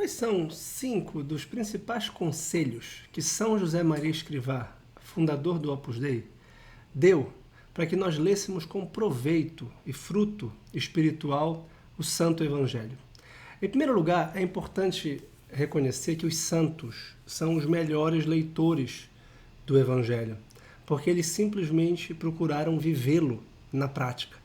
Quais são 5 dos principais conselhos que São José Maria Escrivá, fundador do Opus Dei, deu para que nós lêssemos com proveito e fruto espiritual o Santo Evangelho? Em primeiro lugar, é importante reconhecer que os santos são os melhores leitores do Evangelho, porque eles simplesmente procuraram vivê-lo na prática,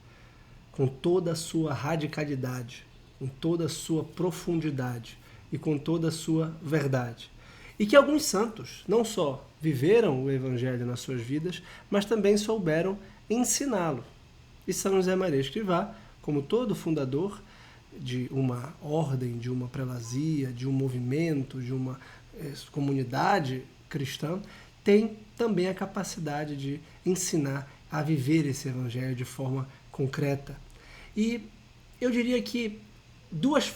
com toda a sua radicalidade, com toda a sua profundidade e com toda a sua verdade. E que alguns santos não só viveram o Evangelho nas suas vidas, mas também souberam ensiná-lo. E São José Maria Escrivá, como todo fundador de uma ordem, de uma prelazia, de um movimento, de uma comunidade cristã, tem também a capacidade de ensinar a viver esse Evangelho de forma concreta. E eu diria que duas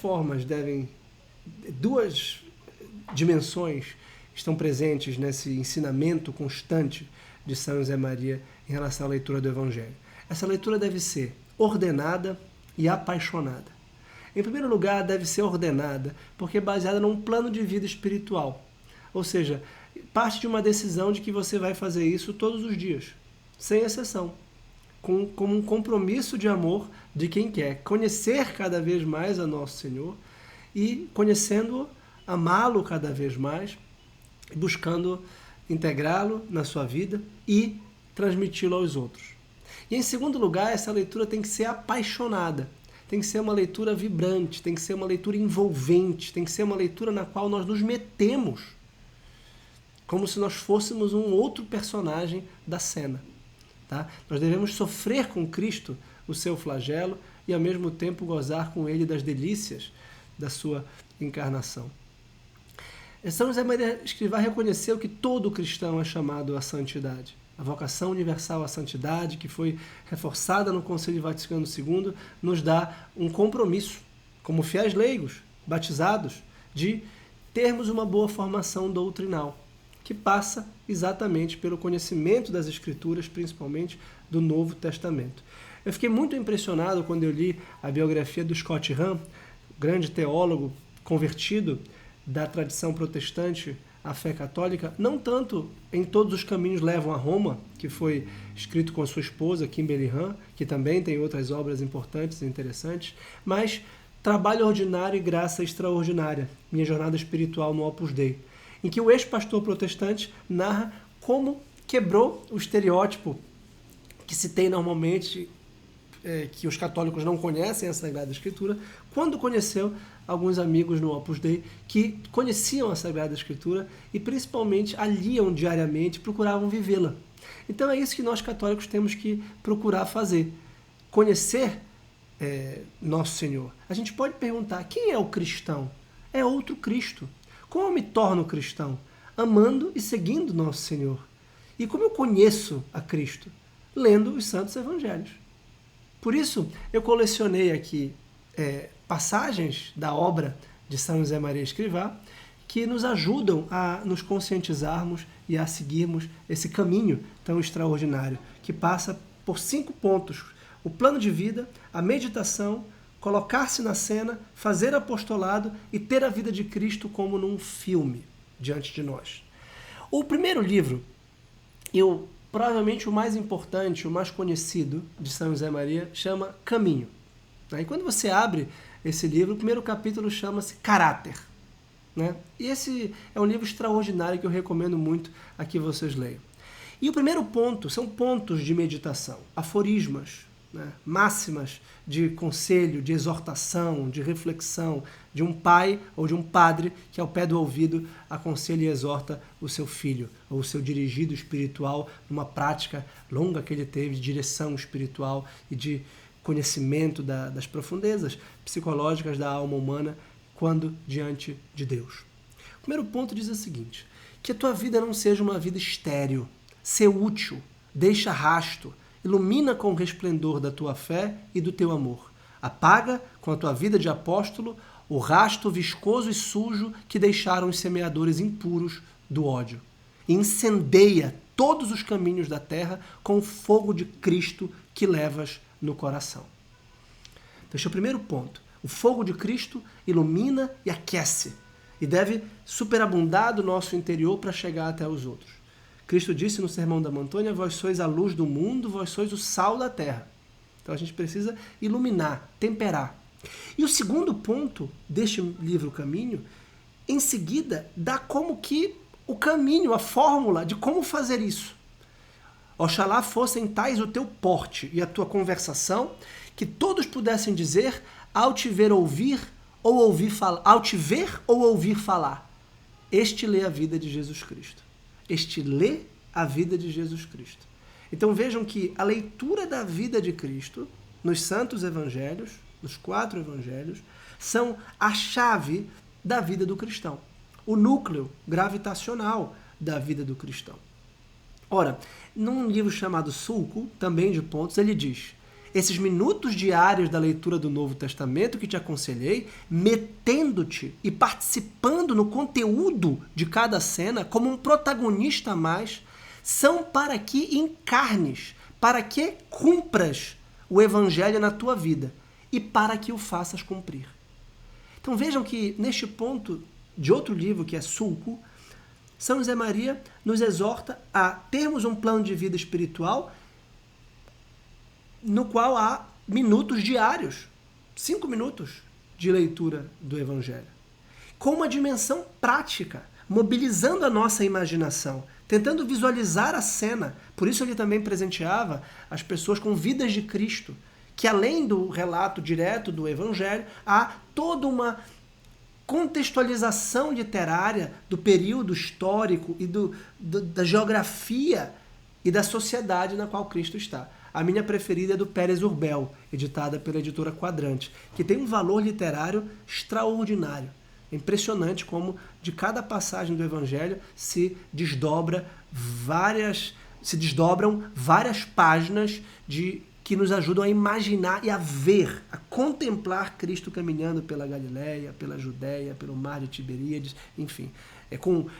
dimensões estão presentes nesse ensinamento constante de São José Maria em relação à leitura do Evangelho. Essa leitura deve ser ordenada e apaixonada. Em primeiro lugar, deve ser ordenada porque é baseada num plano de vida espiritual. Ou seja, parte de uma decisão de que você vai fazer isso todos os dias, sem exceção, como um compromisso de amor de quem quer conhecer cada vez mais a Nosso Senhor e, conhecendo-o, amá-lo cada vez mais, buscando integrá-lo na sua vida e transmiti-lo aos outros. E, em segundo lugar, essa leitura tem que ser apaixonada, tem que ser uma leitura vibrante, tem que ser uma leitura envolvente, tem que ser uma leitura na qual nós nos metemos como se nós fôssemos um outro personagem da cena. Tá? Nós devemos sofrer com Cristo o seu flagelo e, ao mesmo tempo, gozar com ele das delícias da sua encarnação. São José Maria Escrivá reconheceu que todo cristão é chamado à santidade. A vocação universal à santidade, que foi reforçada no Concílio Vaticano II, nos dá um compromisso, como fiéis leigos, batizados, de termos uma boa formação doutrinal, que passa exatamente pelo conhecimento das Escrituras, principalmente do Novo Testamento. Eu fiquei muito impressionado quando eu li a biografia do Scott Hahn, grande teólogo convertido da tradição protestante à fé católica, não tanto em Todos os Caminhos Levam a Roma, que foi escrito com a sua esposa, Kimberly Hahn, que também tem outras obras importantes e interessantes, mas Trabalho Ordinário e Graça Extraordinária, Minha Jornada Espiritual no Opus Dei, em que o ex-pastor protestante narra como quebrou o estereótipo que se tem normalmente, que os católicos não conhecem a Sagrada Escritura, quando conheceu alguns amigos no Opus Dei que conheciam a Sagrada Escritura e principalmente a liam diariamente, procuravam vivê-la. Então é isso que nós católicos temos que procurar fazer, conhecer Nosso Senhor. A gente pode perguntar, quem é o cristão? É outro Cristo. Como eu me torno cristão? Amando e seguindo Nosso Senhor. E como eu conheço a Cristo? Lendo os Santos Evangelhos. Por isso, eu colecionei aqui passagens da obra de São José Maria Escrivá que nos ajudam a nos conscientizarmos e a seguirmos esse caminho tão extraordinário, que passa por 5 pontos. O plano de vida, a meditação, colocar-se na cena, fazer apostolado e ter a vida de Cristo como num filme diante de nós. O primeiro livro, provavelmente o mais importante, o mais conhecido de São José Maria, chama Caminho. E quando você abre esse livro, o primeiro capítulo chama-se Caráter. E esse é um livro extraordinário que eu recomendo muito a que vocês leiam. E o primeiro ponto são pontos de meditação, aforismas, máximas de conselho, de exortação, de reflexão, de um pai ou de um padre que ao pé do ouvido aconselha e exorta o seu filho, ou o seu dirigido espiritual numa prática longa que ele teve de direção espiritual e de conhecimento das profundezas psicológicas da alma humana quando diante de Deus. O primeiro ponto diz o seguinte, que a tua vida não seja uma vida estéril, ser útil, deixa rasto, ilumina com o resplendor da tua fé e do teu amor. Apaga com a tua vida de apóstolo o rasto viscoso e sujo que deixaram os semeadores impuros do ódio. E incendeia todos os caminhos da terra com o fogo de Cristo que levas no coração. Então, esse é o primeiro ponto. O fogo de Cristo ilumina e aquece. e deve superabundar do nosso interior para chegar até os outros. Cristo disse no Sermão da Montanha: vós sois a luz do mundo, vós sois o sal da terra. Então a gente precisa iluminar, temperar. E o segundo ponto deste livro Caminho, em seguida, dá como que o caminho, a fórmula de como fazer isso. Oxalá fossem tais o teu porte e a tua conversação, que todos pudessem dizer, ao te ver ouvir ou ouvir falar, ao te ver ou ouvir falar, este lê a vida de Jesus Cristo. Este lê a vida de Jesus Cristo. Então vejam que a leitura da vida de Cristo nos santos evangelhos, nos 4 evangelhos, são a chave da vida do cristão, o núcleo gravitacional da vida do cristão. Ora, num livro chamado Sulco, também de pontos, ele diz: esses minutos diários da leitura do Novo Testamento que te aconselhei, metendo-te e participando no conteúdo de cada cena como um protagonista a mais, são para que encarnes, para que cumpras o Evangelho na tua vida e para que o faças cumprir. Então vejam que neste ponto de outro livro, que é Sulco, São José Maria nos exorta a termos um plano de vida espiritual no qual há minutos diários, 5 minutos de leitura do Evangelho, com uma dimensão prática, mobilizando a nossa imaginação, tentando visualizar a cena. Por isso ele também presenteava as pessoas com vidas de Cristo, que além do relato direto do Evangelho, há toda uma contextualização literária do período histórico e da geografia e da sociedade na qual Cristo está. A minha preferida é do Pérez Urbel, editada pela editora Quadrante, que tem um valor literário extraordinário. É impressionante como de cada passagem do Evangelho se desdobram várias páginas que nos ajudam a imaginar e a ver, a contemplar Cristo caminhando pela Galileia, pela Judéia, pelo mar de Tiberíades, enfim.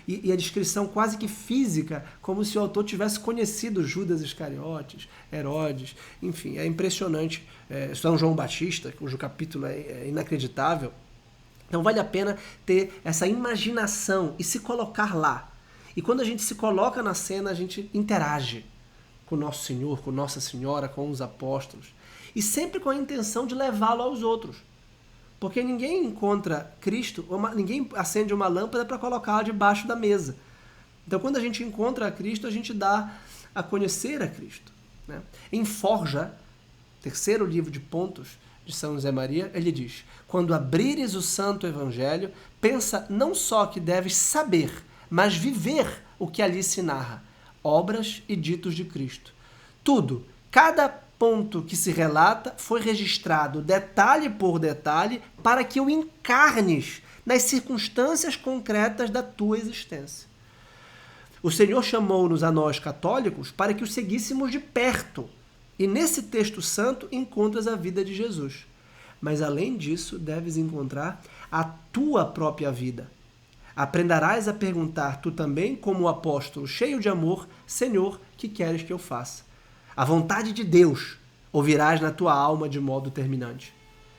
E a descrição quase que física, como se o autor tivesse conhecido Judas Iscariotes, Herodes, enfim, é impressionante. São João Batista, cujo capítulo é inacreditável. Então vale a pena ter essa imaginação e se colocar lá. E quando a gente se coloca na cena, a gente interage com Nosso Senhor, com Nossa Senhora, com os apóstolos, e sempre com a intenção de levá-lo aos outros. Porque ninguém encontra Cristo, ninguém acende uma lâmpada para colocá-la debaixo da mesa. Então, quando a gente encontra a Cristo, a gente dá a conhecer a Cristo, né? Em Forja, terceiro livro de Pontos de São José Maria, ele diz: quando abrires o Santo Evangelho, pensa não só que deves saber, mas viver o que ali se narra, obras e ditos de Cristo. Tudo, cada ponto que se relata foi registrado detalhe por detalhe para que o encarnes nas circunstâncias concretas da tua existência. O Senhor chamou-nos a nós católicos para que o seguíssemos de perto. E nesse texto santo encontras a vida de Jesus. Mas além disso, deves encontrar a tua própria vida. Aprenderás a perguntar tu também, como o apóstolo cheio de amor: Senhor, que queres que eu faça? A vontade de Deus ouvirás na tua alma de modo terminante.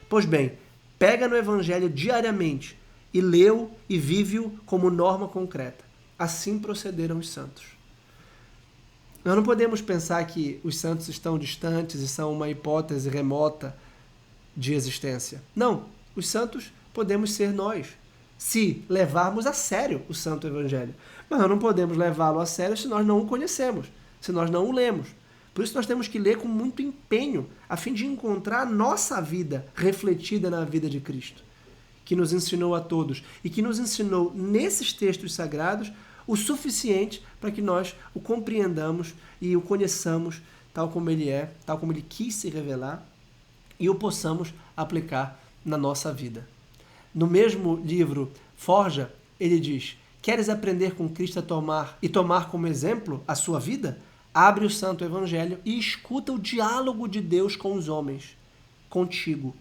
Pois bem, pega no Evangelho diariamente e lê-o e vive-o como norma concreta. Assim procederam os santos. Nós não podemos pensar que os santos estão distantes e são uma hipótese remota de existência. Não, os santos podemos ser nós, se levarmos a sério o Santo Evangelho. Mas nós não podemos levá-lo a sério se nós não o conhecemos, se nós não o lemos. Por isso nós temos que ler com muito empenho, a fim de encontrar a nossa vida refletida na vida de Cristo, que nos ensinou a todos e que nos ensinou nesses textos sagrados o suficiente para que nós o compreendamos e o conheçamos tal como ele é, tal como ele quis se revelar, e o possamos aplicar na nossa vida. No mesmo livro Forja, ele diz: queres aprender com Cristo e tomar como exemplo a sua vida? Abre o Santo Evangelho e escuta o diálogo de Deus com os homens, contigo.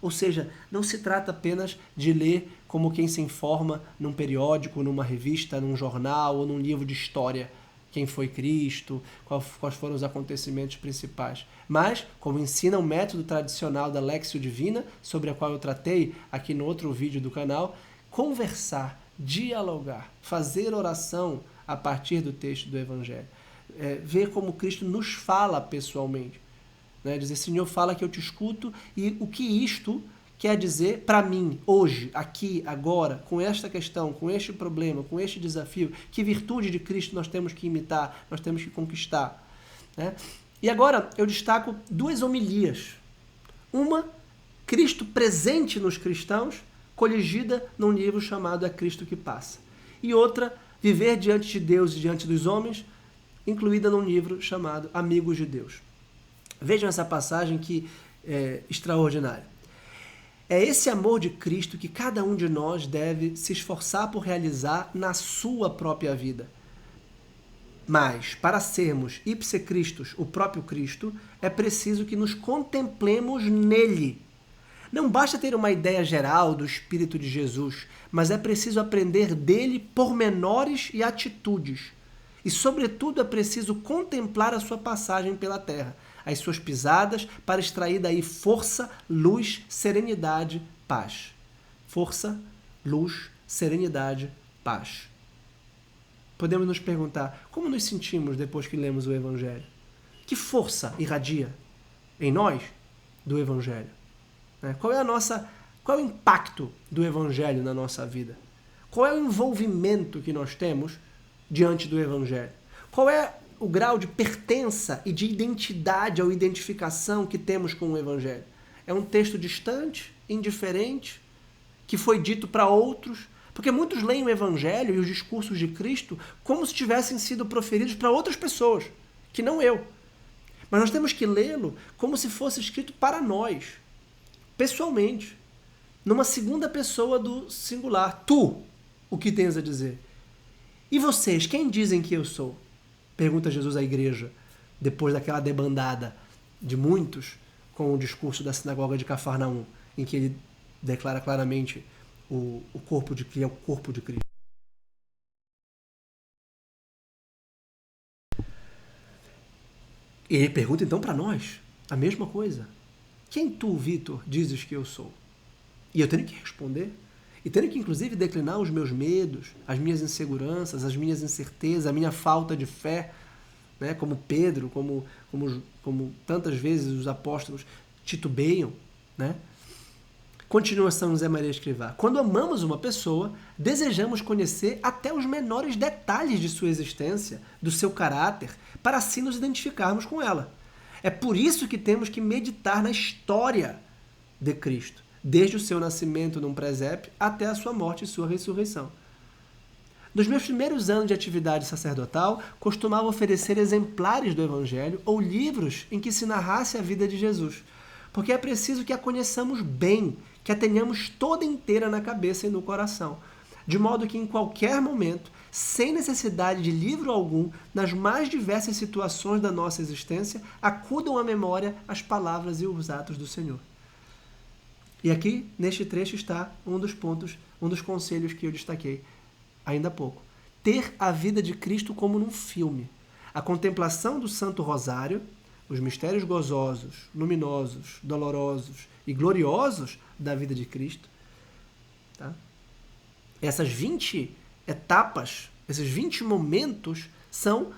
Ou seja, não se trata apenas de ler como quem se informa num periódico, numa revista, num jornal ou num livro de história, quem foi Cristo, quais foram os acontecimentos principais. Mas, como ensina o método tradicional da Léxio Divina, sobre a qual eu tratei aqui no outro vídeo do canal, conversar, dialogar, fazer oração a partir do texto do Evangelho. Ver como Cristo nos fala pessoalmente. Né? Dizer, Senhor, fala que eu te escuto, e o que isto quer dizer para mim, hoje, aqui, agora, com esta questão, com este problema, com este desafio, que virtude de Cristo nós temos que imitar, nós temos que conquistar. Né? E agora eu destaco 2 homilias. Uma, Cristo presente nos cristãos, coligida num livro chamado É Cristo que Passa. E outra, Viver diante de Deus e diante dos homens, incluída num livro chamado Amigos de Deus. Vejam essa passagem que é extraordinária. É esse amor de Cristo que cada um de nós deve se esforçar por realizar na sua própria vida. Mas, para sermos ipse Christus, o próprio Cristo, é preciso que nos contemplemos nele. Não basta ter uma ideia geral do Espírito de Jesus, mas é preciso aprender dele pormenores e atitudes. E, sobretudo, é preciso contemplar a sua passagem pela terra, as suas pisadas, para extrair daí força, luz, serenidade, paz. Força, luz, serenidade, paz. Podemos nos perguntar, como nos sentimos depois que lemos o Evangelho? Que força irradia em nós do Evangelho? Qual é o impacto do Evangelho na nossa vida? Qual é o envolvimento que nós temos diante do Evangelho? Qual é o grau de pertença e de identidade ou identificação que temos com o Evangelho? É um texto distante, indiferente, que foi dito para outros? Porque muitos leem o Evangelho e os discursos de Cristo como se tivessem sido proferidos para outras pessoas, que não eu. Mas nós temos que lê-lo como se fosse escrito para nós, pessoalmente, numa segunda pessoa do singular. Tu, o que tens a dizer? E vocês, quem dizem que eu sou? Pergunta Jesus à igreja, depois daquela debandada de muitos com o discurso da sinagoga de Cafarnaum, em que ele declara claramente o corpo de Cristo é o corpo de Cristo. E ele pergunta então para nós a mesma coisa. Quem tu, Vitor, dizes que eu sou? E eu tenho que responder. E tenho que, inclusive, declinar os meus medos, as minhas inseguranças, as minhas incertezas, a minha falta de fé, né? Como Pedro, como tantas vezes os apóstolos titubeiam, né? Continua São José Maria Escrivá. Quando amamos uma pessoa, desejamos conhecer até os menores detalhes de sua existência, do seu caráter, para assim nos identificarmos com ela. É por isso que temos que meditar na história de Cristo, desde o seu nascimento num presépio até a sua morte e sua ressurreição. Nos meus primeiros anos de atividade sacerdotal, costumava oferecer exemplares do Evangelho ou livros em que se narrasse a vida de Jesus, porque é preciso que a conheçamos bem, que a tenhamos toda inteira na cabeça e no coração, de modo que em qualquer momento, sem necessidade de livro algum, nas mais diversas situações da nossa existência, acudam à memória as palavras e os atos do Senhor. E aqui, neste trecho, está um dos pontos, um dos conselhos que eu destaquei ainda há pouco. Ter a vida de Cristo como num filme. A contemplação do Santo Rosário, os mistérios gozosos, luminosos, dolorosos e gloriosos da vida de Cristo. Tá? Essas 20 etapas, esses 20 momentos são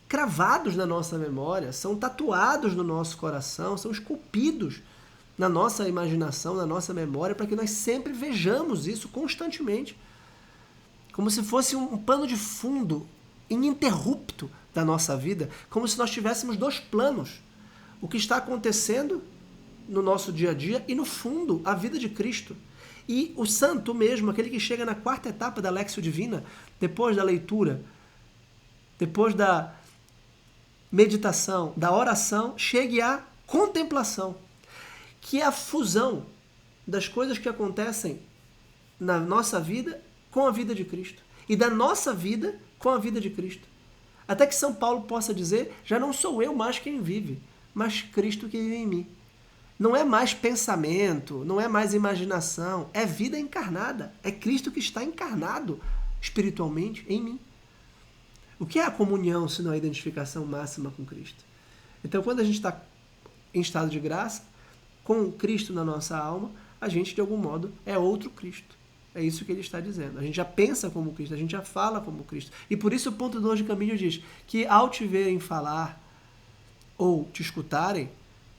cravados na nossa memória, são tatuados no nosso coração, são esculpidos na nossa imaginação, na nossa memória, para que nós sempre vejamos isso constantemente, como se fosse um pano de fundo ininterrupto da nossa vida, como se nós tivéssemos 2 planos. O que está acontecendo no nosso dia a dia e, no fundo, a vida de Cristo. E o santo mesmo, aquele que chega na 4ª etapa da Lexio Divina, depois da leitura, depois da meditação, da oração, chegue à contemplação, que é a fusão das coisas que acontecem na nossa vida com a vida de Cristo, e da nossa vida com a vida de Cristo. Até que São Paulo possa dizer, já não sou eu mais quem vive, mas Cristo que vive em mim. Não é mais pensamento, não é mais imaginação, é vida encarnada. É Cristo que está encarnado espiritualmente em mim. O que é a comunhão, se não a identificação máxima com Cristo? Então, quando a gente está em estado de graça, com Cristo na nossa alma, a gente, de algum modo, é outro Cristo. É isso que ele está dizendo. A gente já pensa como Cristo, a gente já fala como Cristo. E por isso o ponto 2 de caminho diz que ao te verem falar ou te escutarem,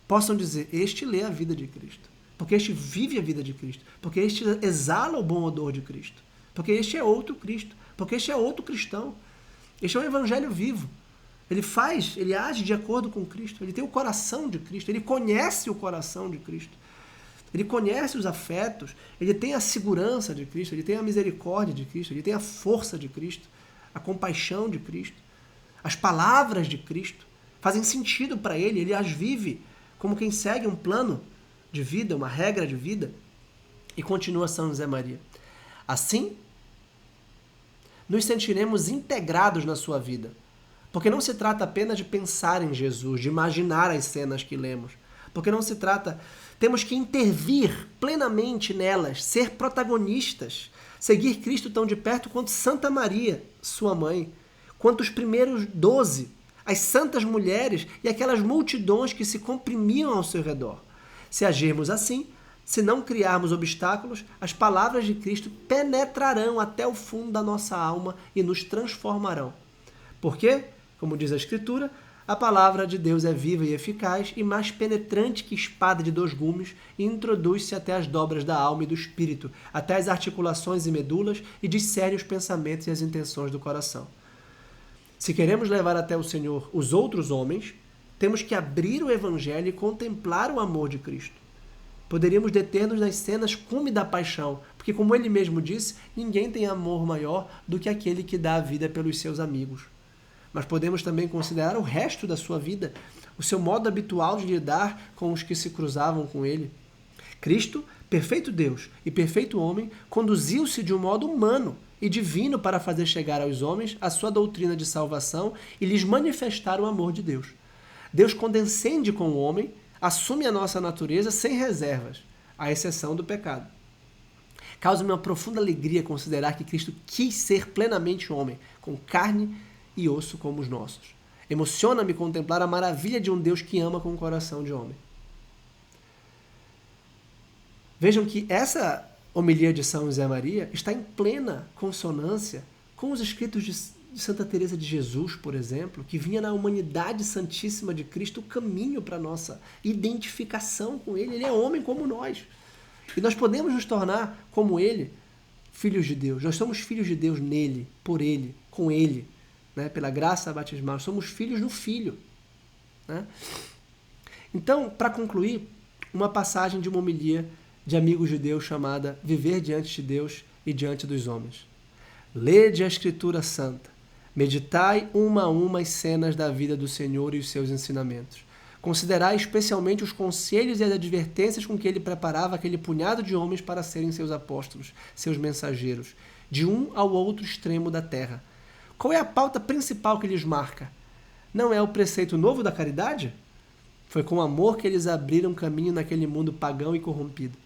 possam dizer, este lê a vida de Cristo. Porque este vive a vida de Cristo. Porque este exala o bom odor de Cristo. Porque este é outro Cristo. Porque este é outro cristão. Este é um evangelho vivo. Ele age de acordo com Cristo. Ele tem o coração de Cristo. Ele conhece o coração de Cristo. Ele conhece os afetos. Ele tem a segurança de Cristo. Ele tem a misericórdia de Cristo. Ele tem a força de Cristo. A compaixão de Cristo. As palavras de Cristo fazem sentido para ele. Ele as vive como quem segue um plano de vida, uma regra de vida. E continua São José Maria. Assim, nos sentiremos integrados na sua vida. Porque não se trata apenas de pensar em Jesus, de imaginar as cenas que lemos. Porque não se trata... Temos que intervir plenamente nelas, ser protagonistas, seguir Cristo tão de perto quanto Santa Maria, sua mãe, quanto os primeiros 12, as santas mulheres e aquelas multidões que se comprimiam ao seu redor. Se agirmos assim, se não criarmos obstáculos, as palavras de Cristo penetrarão até o fundo da nossa alma e nos transformarão. Por quê? Como diz a Escritura, a palavra de Deus é viva e eficaz e mais penetrante que espada de 2 gumes e introduz-se até as dobras da alma e do espírito, até as articulações e medulas e discerne os pensamentos e as intenções do coração. Se queremos levar até o Senhor os outros homens, temos que abrir o Evangelho e contemplar o amor de Cristo. Poderíamos deter-nos nas cenas cume da paixão, porque como ele mesmo disse, ninguém tem amor maior do que aquele que dá a vida pelos seus amigos. Mas podemos também considerar o resto da sua vida, o seu modo habitual de lidar com os que se cruzavam com ele. Cristo, perfeito Deus e perfeito homem, conduziu-se de um modo humano e divino para fazer chegar aos homens a sua doutrina de salvação e lhes manifestar o amor de Deus. Deus condescende com o homem, assume a nossa natureza sem reservas, à exceção do pecado. Causa-me uma profunda alegria considerar que Cristo quis ser plenamente homem, com carne e osso como os nossos. Emociona-me contemplar a maravilha de um Deus que ama com o coração de homem. Vejam que essa homilia de São José Maria está em plena consonância com os escritos de Santa Teresa de Jesus, por exemplo, que vinha na humanidade santíssima de Cristo o caminho para a nossa identificação com Ele. Ele é homem como nós. E nós podemos nos tornar, como Ele, filhos de Deus. Nós somos filhos de Deus nele, por Ele, com Ele. Né? Pela graça batismal, somos filhos no Filho. Né? Então, para concluir, uma passagem de uma homilia de Amigos de Deus chamada Viver diante de Deus e diante dos homens. Lede a Escritura Santa, meditai uma a uma as cenas da vida do Senhor e os seus ensinamentos. Considerai especialmente os conselhos e as advertências com que ele preparava aquele punhado de homens para serem seus apóstolos, seus mensageiros, de um ao outro extremo da terra. Qual é a pauta principal que lhes marca? Não é o preceito novo da caridade? Foi com amor que eles abriram caminho naquele mundo pagão e corrompido.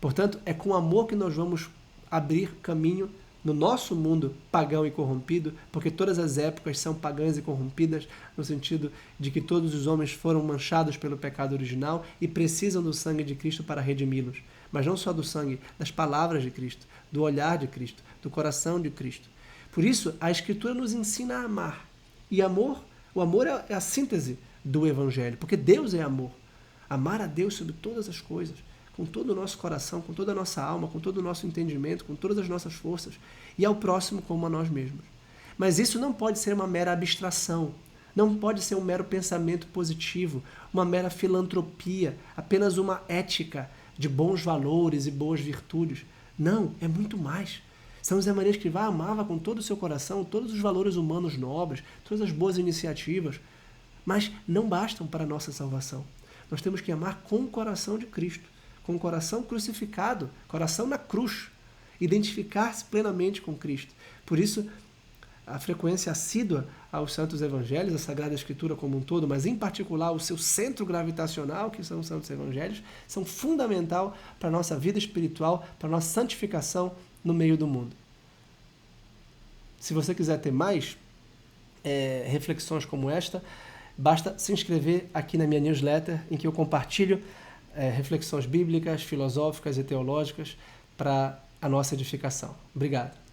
Portanto, é com amor que nós vamos abrir caminho no nosso mundo pagão e corrompido, porque todas as épocas são pagãs e corrompidas, no sentido de que todos os homens foram manchados pelo pecado original e precisam do sangue de Cristo para redimi-los. Mas não só do sangue, das palavras de Cristo, do olhar de Cristo, do coração de Cristo. Por isso, a Escritura nos ensina a amar. E o amor é a síntese do Evangelho, porque Deus é amor. Amar a Deus sobre todas as coisas, com todo o nosso coração, com toda a nossa alma, com todo o nosso entendimento, com todas as nossas forças, e ao próximo como a nós mesmos. Mas isso não pode ser uma mera abstração, não pode ser um mero pensamento positivo, uma mera filantropia, apenas uma ética de bons valores e boas virtudes. Não, é muito mais. São José Maria Escrivá amava com todo o seu coração todos os valores humanos nobres, todas as boas iniciativas, mas não bastam para a nossa salvação. Nós temos que amar com o coração de Cristo, com o coração crucificado, coração na cruz, identificar-se plenamente com Cristo. Por isso, a frequência assídua aos Santos Evangelhos, a Sagrada Escritura como um todo, mas em particular o seu centro gravitacional, que são os Santos Evangelhos, são fundamental para a nossa vida espiritual, para a nossa santificação no meio do mundo. Se você quiser ter mais reflexões como esta, basta se inscrever aqui na minha newsletter, em que eu compartilho reflexões bíblicas, filosóficas e teológicas para a nossa edificação. Obrigado.